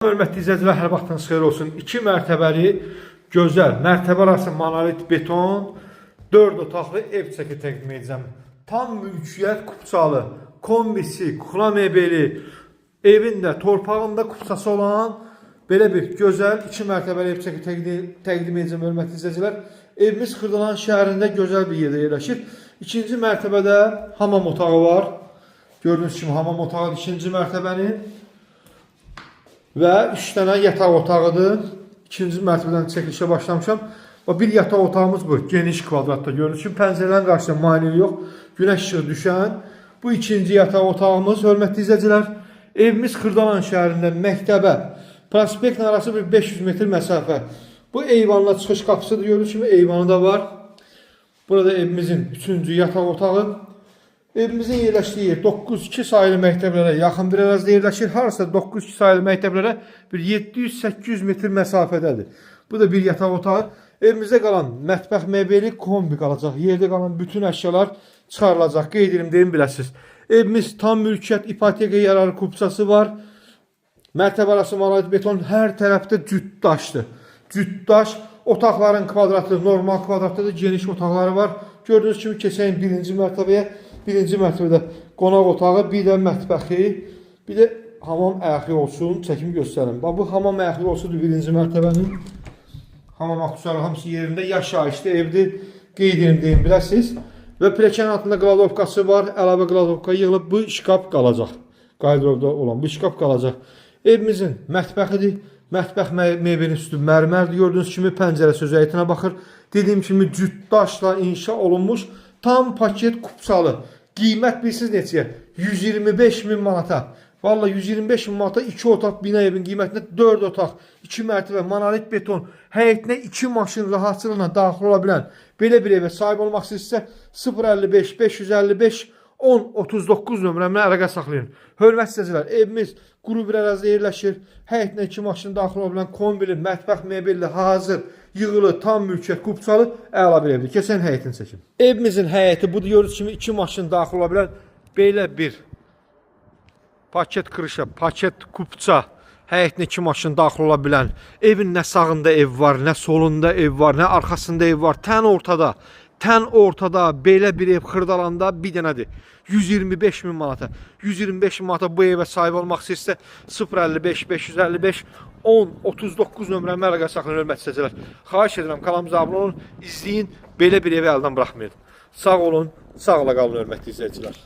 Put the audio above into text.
hörmətli izləyicilər, hər vaxtınız xeyir olsun. 2 mərtəbəli, gözəl, mərtəbə arası monolit beton, 4 otaqlı ev çəki təqdim edəcəm. Tam mülkiyyət kupçalı, kombisi, kukla mebeli, evində, torpağında kupçası olan belə bir gözəl 2 mərtəbəli ev çəki təqdim edəcəm, hörmətli izləyicilər. Evimiz Xırdalan şəhərində gözəl bir yerdə yerləşir. İkinci mərtəbədə hamam otağı var. Gördüyünüz kimi hamam otağı ikinci mərtəbənin. Və 3 dənə yataq otağıdır. İkinci mərtəbədən çəkilişə başlamışam. Bir yataq otağımız bu. Geniş kvadratda görünür. Çünki pəncərələrin qarşısında manevi yox. Günəş işığı düşən. Bu ikinci yataq otağımız. Hörmətli izləyicilər, evimiz Xırdalan şəhərində məktəbə, prospektlə arası bir 500 metr məsafə. Bu eyvanla çıxış qapısıdır. Gördüyünüz kimi eyvanı da var. Burada evimizin 3-cü yataq otağı. Evimizin yerləşdiyi yer 9-2 sayılı məktəblərə yaxın bir ərazidə yerləşir. Harasa 9-2 sayılı məktəblərə bir 700-800 metr məsafədədir. Bu da bir yataq otağı. Evimizdə qalan mətbəx mebeli kombi qalacaq. Yerdə qalan bütün əşyalar çıxarılacaq. Qeyd edim, deyim biləsiniz. Evimiz tam mülkiyyət, ipoteka yararı kupçası var. Mərtəbə arası monolit beton, hər tərəfdə cüt daşdır. Cüt daş, otaqların kvadratı normal kvadratdadır, geniş otaqları var. Gördüyünüz kimi keçəyim birinci mərtəbəyə. Birinci mərtəbədə qonaq otağı, bir də mətbəxi, bir də hamam əyaqi olsun, çəkim göstərim. Bu hamam əyaqi olsundur birinci mərtəbənin. Hamam aksesuarı hamısı yerində, yaşayışlı evdir, qeyd edim, deyim biləsiniz. Və pilləkənin altında qladovkası var, əlavə qladovka yığılıb, bu şkap qalacaq. Qaydarovda olan bu şkap qalacaq. Evimizin mətbəxidir, mətbəx mebelinin üstü mərmərdir, gördüyünüz kimi pəncərə sözəyitinə baxır. Dediyim kimi cüt daşla inşa olunmuş, tam paket kupçalı. Qiymət bilirsiniz neçəyə? 125 min manata. Vallahi 125 min manata 2 otaq bina evin qiymətinə 4 otaq, 2 mərtəbə, monolit beton, həyətinə 2 maşın rahatçılıqla daxil ola bilən belə bir evə sahib olmaq istəyirsə 055 555 10 39 nömrəmlə əlaqə saxlayın. Hörmətli izləyicilər, evimiz quru bir ərazidə yerləşir. Həyətinə 2 maşın daxil ola bilən kombili, mətbəx mebelli, hazır, yığılı, tam mülkiyyət, kupçalı, əla bir evdir. Keçən həyətini çəkim. Evimizin həyəti budur. Gördüyünüz kimi 2 maşın daxil ola bilən belə bir paket kırışa, paket kupça, həyətinə 2 maşın daxil ola bilən, evin nə sağında ev var, nə solunda ev var, nə arxasında ev var, tən ortada belə bir ev Xırdalanda bir dənədir. 125 min manata. 125 min manata bu evə sahib olmaq istəyirsə 055 555 10 39 nömrəmə əlaqə saxlayın, hörmətli izləyicilər. Xahiş edirəm, kanalımıza abunə olun, izləyin, belə bir evi əldən buraxmayın. Sağ olun, sağla qalın, hörmətli izləyicilər.